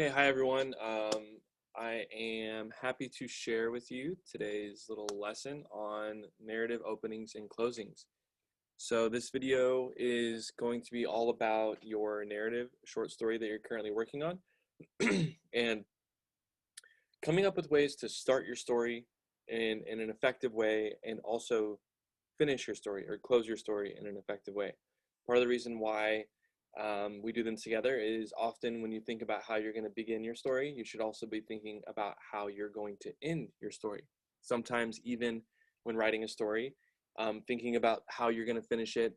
Okay, hi everyone. I am happy to share with you today's little lesson on narrative openings and closings. So this video is going to be all about your narrative short story that you're currently working on and coming up with ways to start your story in an effective way and also finish your story or close your story in an effective way. Part of the reason why we do them together is often when you think about how you're going to begin your story, you should also be thinking about how you're going to end your story. Sometimes even when writing a story, thinking about how you're going to finish it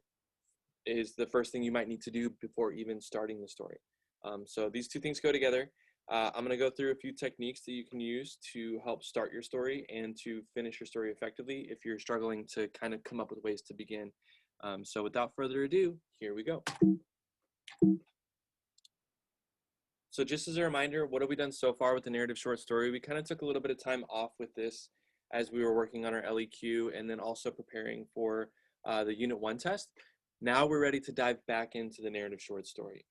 is the first thing you might need to do before even starting the story. So these two things go together. I'm going to go through a few techniques that you can use to help start your story and to finish your story effectively if you're struggling to kind of come up with ways to begin. So without further ado, here we go. So just as a reminder, what have we done so far with the narrative short story? We kind of took a little bit of time off with this as we were working on our LEQ and then also preparing for the Unit 1 test. Now we're ready to dive back into the narrative short story.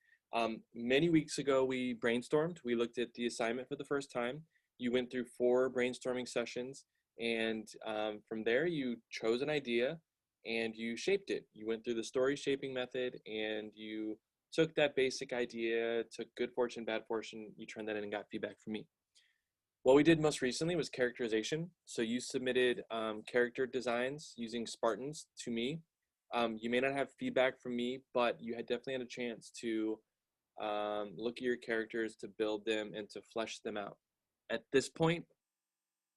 Many weeks ago, we brainstormed. We looked at the assignment for the first time. You went through 4 brainstorming sessions, and from there, you chose an idea and you shaped it. You went through the story shaping method and you took that basic idea, took good fortune, bad fortune, you turned that in and got feedback from me. What we did most recently was characterization. So you submitted character designs using Spartans to me. You may not have feedback from me, but you had definitely had a chance to look at your characters, to build them, and to flesh them out. At this point,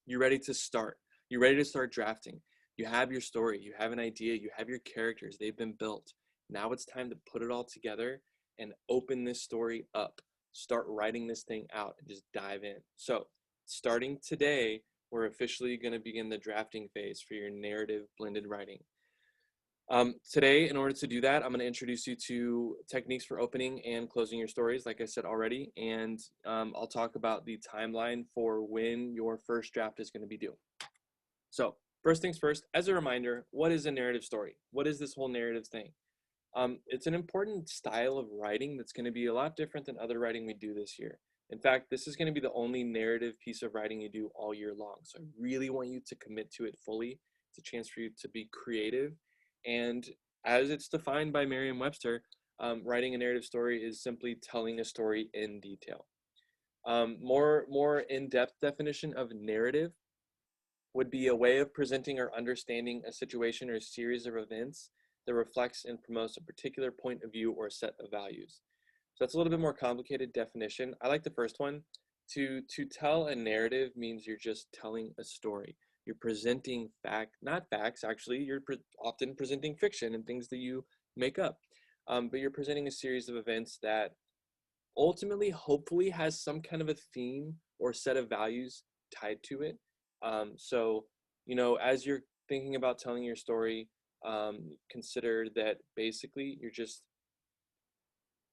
you're ready to start. You're ready to start drafting. You have your story, you have an idea, you have your characters, they've been built. Now it's time to put it all together and open this story up. Start writing this thing out and just dive in. So starting today, we're officially going to begin the drafting phase for your narrative blended writing. Today, in order to do that, I'm going to introduce you to techniques for opening and closing your stories, like I said already, and I'll talk about the timeline for when your first draft is going to be due. So first things first, as a reminder, what is a narrative story? What is this whole narrative thing? It's an important style of writing that's going to be a lot different than other writing we do this year. In fact, this is going to be the only narrative piece of writing you do all year long. So I really want you to commit to it fully. It's a chance for you to be creative. And as it's defined by Merriam-Webster, writing a narrative story is simply telling a story in detail. More in-depth definition of narrative would be a way of presenting or understanding a situation or a series of events that reflects and promotes a particular point of view or set of values. So that's a little bit more complicated definition. I like the first one. To tell a narrative means you're just telling a story. You're presenting not facts, actually, you're often presenting fiction and things that you make up. But you're presenting a series of events that ultimately, hopefully, has some kind of a theme or set of values tied to it. So, as you're thinking about telling your story, consider that basically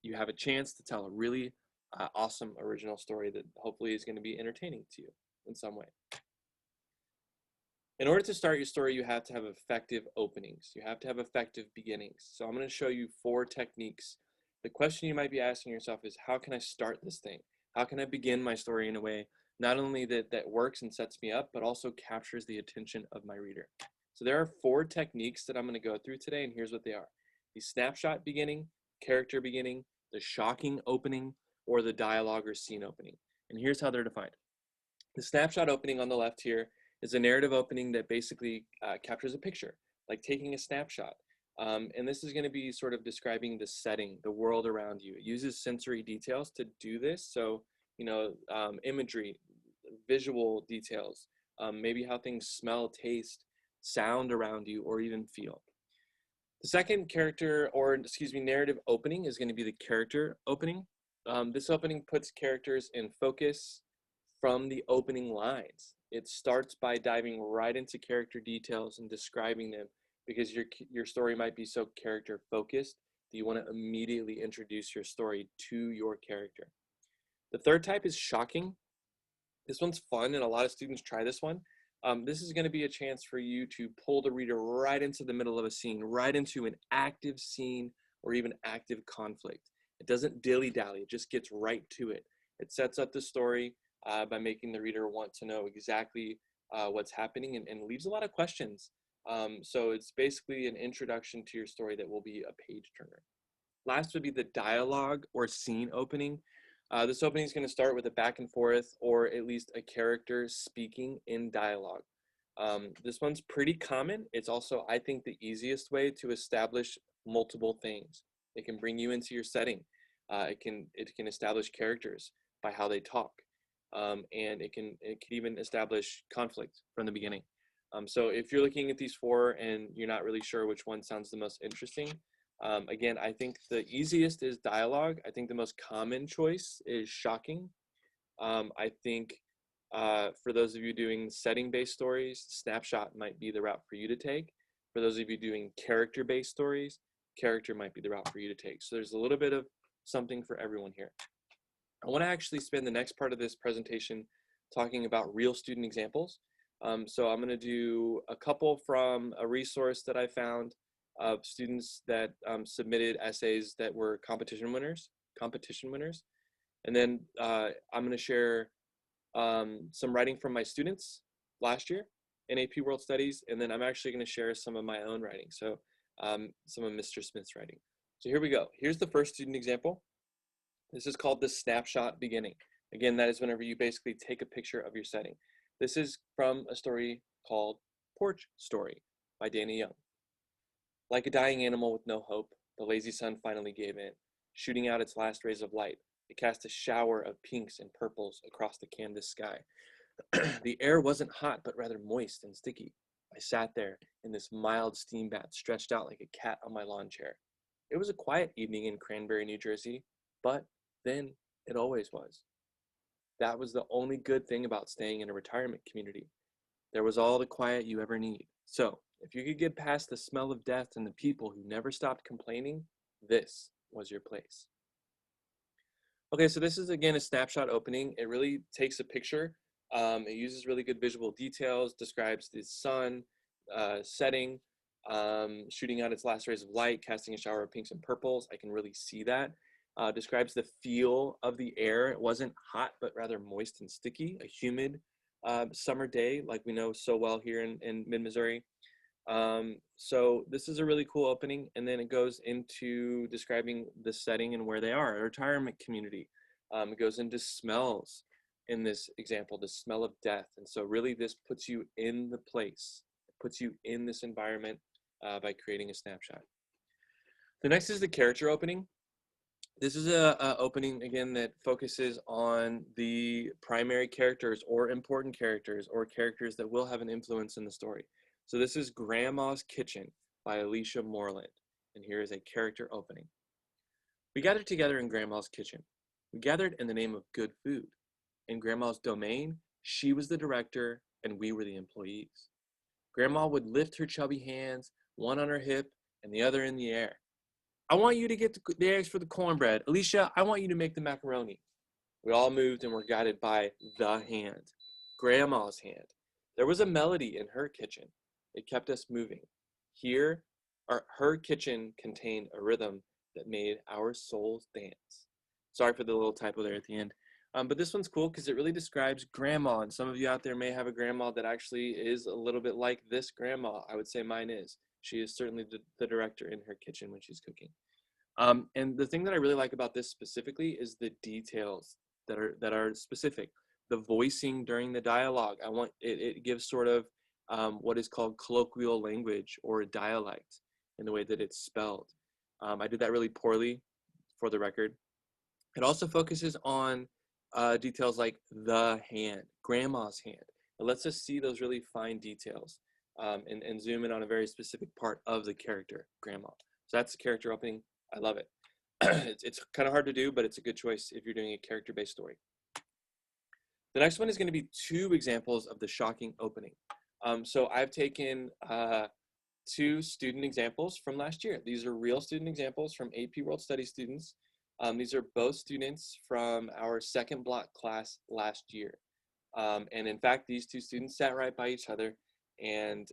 you have a chance to tell a really awesome original story that hopefully is going to be entertaining to you in some way. In order to start your story, you have to have effective openings. You have to have effective beginnings. So I'm going to show you 4 techniques. The question you might be asking yourself is, how can I start this thing? How can I begin my story in a way not only that works and sets me up, but also captures the attention of my reader? So there are 4 techniques that I'm going to go through today, and here's what they are. The snapshot beginning, character beginning, the shocking opening, or the dialogue or scene opening. And here's how they're defined. The snapshot opening on the left here is a narrative opening that basically captures a picture, like taking a snapshot. And this is going to be sort of describing the setting, the world around you. It uses sensory details to do this. So, imagery, visual details, maybe how things smell, taste, sound around you, or even feel. The second narrative opening is going to be the character opening. This opening puts characters in focus from the opening lines. It starts by diving right into character details and describing them because your story might be so character focused that you want to immediately introduce your story to your character. The third type is shocking. This one's fun and a lot of students try this one. This is going to be a chance for you to pull the reader right into the middle of a scene, right into an active scene or even active conflict. It doesn't dilly-dally, it just gets right to it. It sets up the story by making the reader want to know exactly what's happening and leaves a lot of questions. So it's basically an introduction to your story that will be a page turner. Last would be the dialogue or scene opening. This opening is going to start with a back and forth, or at least a character speaking in dialogue. This one's pretty common. It's also, I think, the easiest way to establish multiple things. It can bring you into your setting. It can establish characters by how they talk, and it can even establish conflict from the beginning. So if you're looking at these four and you're not really sure which one sounds the most interesting, again, I think the easiest is dialogue. I think the most common choice is shocking. I think for those of you doing setting-based stories, snapshot might be the route for you to take. For those of you doing character-based stories, character might be the route for you to take. So there's a little bit of something for everyone here. I want to actually spend the next part of this presentation talking about real student examples. So I'm going to do a couple from a resource that I found of students that submitted essays that were competition winners. And then I'm going to share some writing from my students last year in AP World Studies, and then I'm actually going to share some of my own writing, so some of Mr. Smith's writing. So here we go. Here's the first student example. This is called the snapshot beginning. Again, that is whenever you basically take a picture of your setting. This is from a story called Porch Story by Dana Young. Like a dying animal with no hope, the lazy sun finally gave in, shooting out its last rays of light. It cast a shower of pinks and purples across the canvas sky. The air wasn't hot, but rather moist and sticky. I sat there in this mild steam bath, stretched out like a cat on my lawn chair. It was a quiet evening in Cranberry, New Jersey, but then it always was. That was the only good thing about staying in a retirement community. There was all the quiet you ever need. So, if you could get past the smell of death and the people who never stopped complaining, this was your place. Okay, so this is again a snapshot opening. It really takes a picture. It uses really good visual details, describes the sun setting, shooting out its last rays of light, casting a shower of pinks and purples. I can really see that. Describes the feel of the air. It wasn't hot, but rather moist and sticky, a humid summer day like we know so well here in mid-Missouri. So this is a really cool opening, and then it goes into describing the setting and where they are, a retirement community. It goes into smells in this example, the smell of death. And so really this puts you in the place, it puts you in this environment by creating a snapshot. The next is the character opening. This is a opening, again, that focuses on the primary characters or important characters or characters that will have an influence in the story. So this is Grandma's Kitchen by Alicia Moreland. And here is a character opening. We gathered together in Grandma's kitchen. We gathered in the name of good food. In Grandma's domain, she was the director and we were the employees. Grandma would lift her chubby hands, one on her hip and the other in the air. I want you to get the eggs for the cornbread. Alicia, I want you to make the macaroni. We all moved and were guided by the hand, Grandma's hand. There was a melody in her kitchen. It kept us moving. Her kitchen contained a rhythm that made our souls dance. Sorry for the little typo there at the end. But this one's cool because it really describes grandma. And some of you out there may have a grandma that actually is a little bit like this grandma. I would say mine is. She is certainly the director in her kitchen when she's cooking. And the thing that I really like about this specifically is the details that are specific. The voicing during the dialogue. It gives sort of what is called colloquial language or dialect in the way that it's spelled. I did that really poorly, for the record. It also focuses on details like the hand, grandma's hand. It lets us see those really fine details and zoom in on a very specific part of the character, grandma. So that's the character opening. I love it. It's kind of hard to do, but it's a good choice if you're doing a character-based story. The next one is going to be 2 examples of the shocking opening. So I've taken 2 student examples from last year. These are real student examples from AP World Studies students. These are both students from our second block class last year. And in fact, these 2 students sat right by each other, and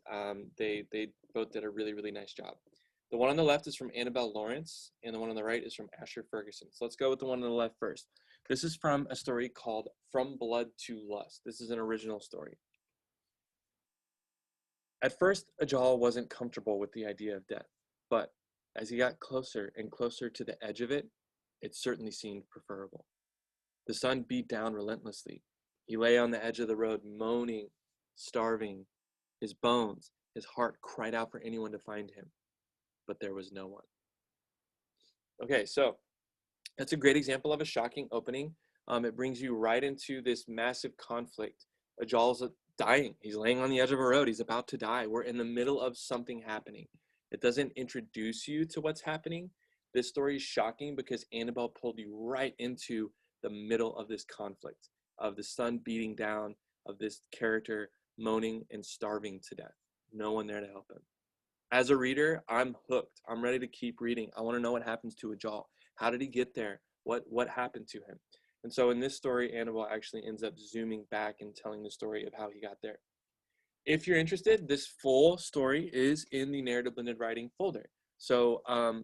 they both did a really, really nice job. The one on the left is from Annabelle Lawrence, and the one on the right is from Asher Ferguson. So let's go with the one on the left first. This is from a story called From Blood to Lust. This is an original story. At first, Ajal wasn't comfortable with the idea of death, but as he got closer and closer to the edge of it, it certainly seemed preferable. The sun beat down relentlessly. He lay on the edge of the road, moaning, starving. His bones, his heart cried out for anyone to find him, but there was no one. Okay, so that's a great example of a shocking opening. It brings you right into this massive conflict. Ajal's dying. He's laying on the edge of a road. He's about to die. We're in the middle of something happening. It doesn't introduce you to what's happening. This story is shocking because Annabelle pulled you right into the middle of this conflict, of the sun beating down, of this character moaning and starving to death. No one there to help him. As a reader, I'm hooked. I'm ready to keep reading. I want to know what happens to Ajal. How did he get there? What happened to him? And so in this story, Annabelle actually ends up zooming back and telling the story of how he got there. If you're interested, this full story is in the Narrative Blended Writing folder. So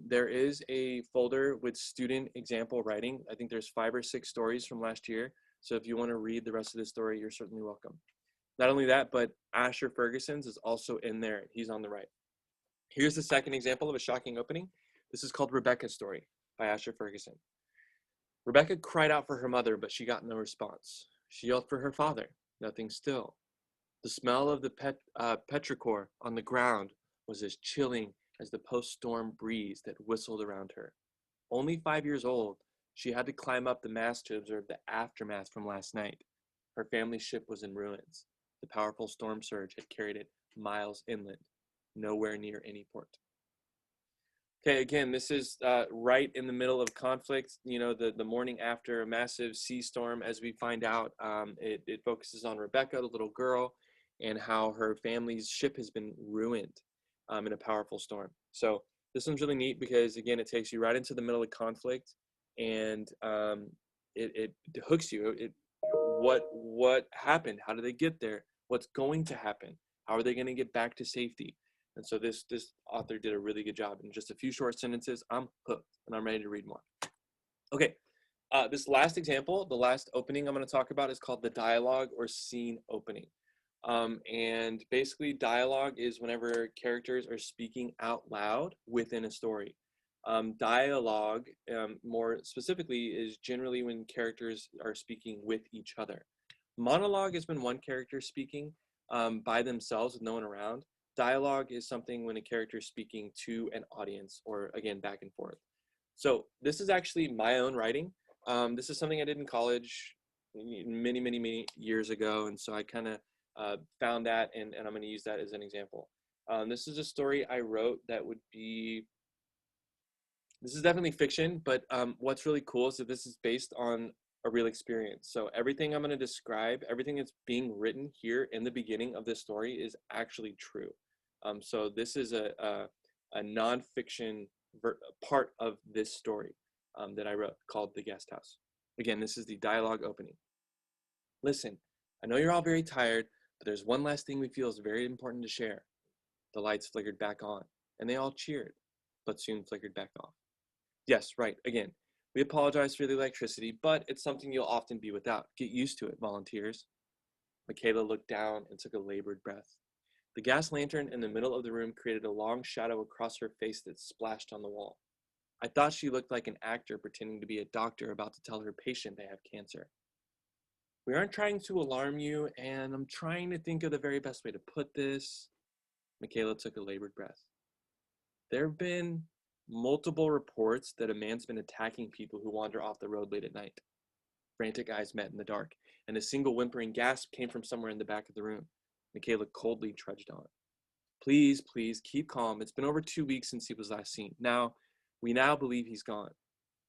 there is a folder with student example writing. I think there's 5 or 6 stories from last year. So if you want to read the rest of the story, you're certainly welcome. Not only that, but Asher Ferguson's is also in there. He's on the right. Here's the second example of a shocking opening. This is called Rebecca's Story by Asher Ferguson. Rebecca cried out for her mother, but she got no response. She yelled for her father. Nothing still. The smell of the petrichor on the ground was as chilling as the post-storm breeze that whistled around her. Only 5 years old, she had to climb up the mast to observe the aftermath from last night. Her family's ship was in ruins. The powerful storm surge had carried it miles inland, nowhere near any port. Okay, again, this is right in the middle of conflict, you know, the morning after a massive sea storm. As we find out, it focuses on Rebecca, the little girl, and how her family's ship has been ruined in a powerful storm. So this one's really neat because, again, it takes you right into the middle of conflict, and it hooks you. What happened? How did they get there? What's going to happen? How are they going to get back to safety? And so this author did a really good job. In just a few short sentences, I'm hooked and I'm ready to read more. Okay, this last example, the last opening I'm going to talk about is called the dialogue or scene opening. And basically dialogue is whenever characters are speaking out loud within a story. Dialogue, more specifically, is generally when characters are speaking with each other. Monologue is when one character is speaking by themselves with no one around. Dialogue is something when a character is speaking to an audience, or again, back and forth. So this is actually my own writing. This is something I did in college many years ago, and so I kind of found that, and I'm going to use that as an example. This is a story I wrote that would be, this is definitely fiction, but what's really cool is that this is based on a real experience. So everything I'm going to describe, everything that's being written here in the beginning of this story is actually true. So this is a nonfiction part of this story that I wrote called The Guest House. Again, this is the dialogue opening. Listen, I know you're all very tired, but there's one last thing we feel is very important to share. The lights flickered back on, and they all cheered, but soon flickered back off. Yes, right, again, we apologize for the electricity, but it's something you'll often be without. Get used to it, volunteers. Michaela looked down and took a labored breath. The gas lantern in the middle of the room created a long shadow across her face that splashed on the wall. I thought she looked like an actor pretending to be a doctor about to tell her patient they have cancer. We aren't trying to alarm you, and I'm trying to think of the very best way to put this. Michaela took a labored breath. There have been multiple reports that a man's been attacking people who wander off the road late at night. Frantic eyes met in the dark, and a single whimpering gasp came from somewhere in the back of the room. Michaela coldly trudged on. Please, please, keep calm. It's been over 2 weeks since he was last seen. We now believe he's gone.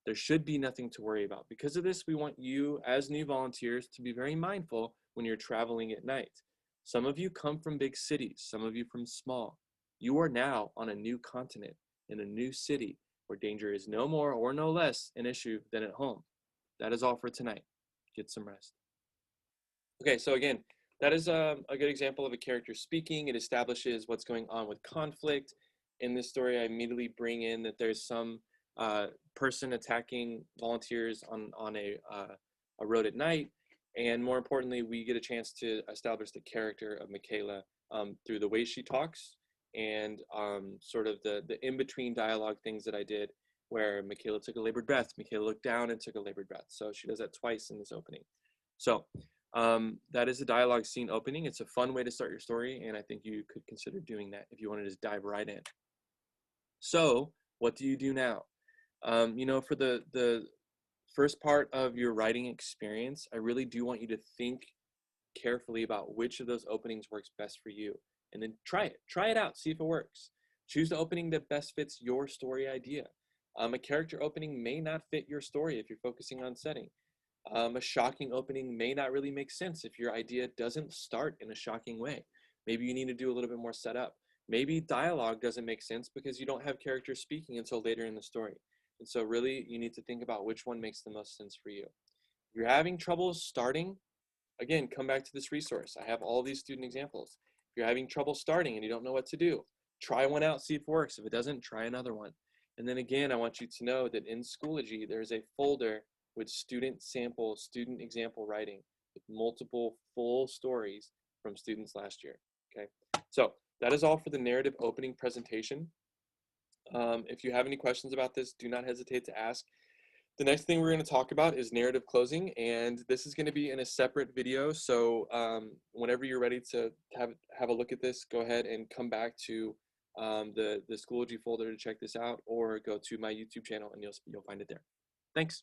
There should be nothing to worry about. Because of this, we want you, as new volunteers, to be very mindful when you're traveling at night. Some of you come from big cities, some of you from small. You are now on a new continent, in a new city, where danger is no more or no less an issue than at home. That is all for tonight. Get some rest. Okay, so again, that is a good example of a character speaking. It establishes what's going on with conflict. In this story, I immediately bring in that there's some person attacking volunteers on a road at night. And more importantly, we get a chance to establish the character of Michaela through the way she talks and sort of the in-between dialogue things that I did where Michaela took a labored breath. Michaela looked down and took a labored breath. So she does that twice in this opening. So that is a dialogue scene opening. It's a fun way to start your story, and I think you could consider doing that if you want to just dive right in. So what do you do now? For the first part of your writing experience, I really do want you to think carefully about which of those openings works best for you, and then try it out, see if it works. Choose the opening that best fits your story idea. A character opening may not fit your story if you're focusing on setting. A shocking opening may not really make sense if your idea doesn't start in a shocking way. Maybe you need to do a little bit more setup. Maybe dialogue doesn't make sense because you don't have characters speaking until later in the story. And so really you need to think about which one makes the most sense for you. If you're having trouble starting, again, come back to this resource. I have all these student examples. If you're having trouble starting and you don't know what to do, try one out, see if it works. If it doesn't, try another one. And then again, I want you to know that in Schoology, there's a folder with student sample, student example writing with multiple full stories from students last year, okay? So that is all for the narrative opening presentation. If you have any questions about this, do not hesitate to ask. The next thing we're going to talk about is narrative closing, and this is going to be in a separate video. So whenever you're ready to have a look at this, go ahead and come back to the Schoology folder to check this out, or go to my YouTube channel and you'll find it there. Thanks.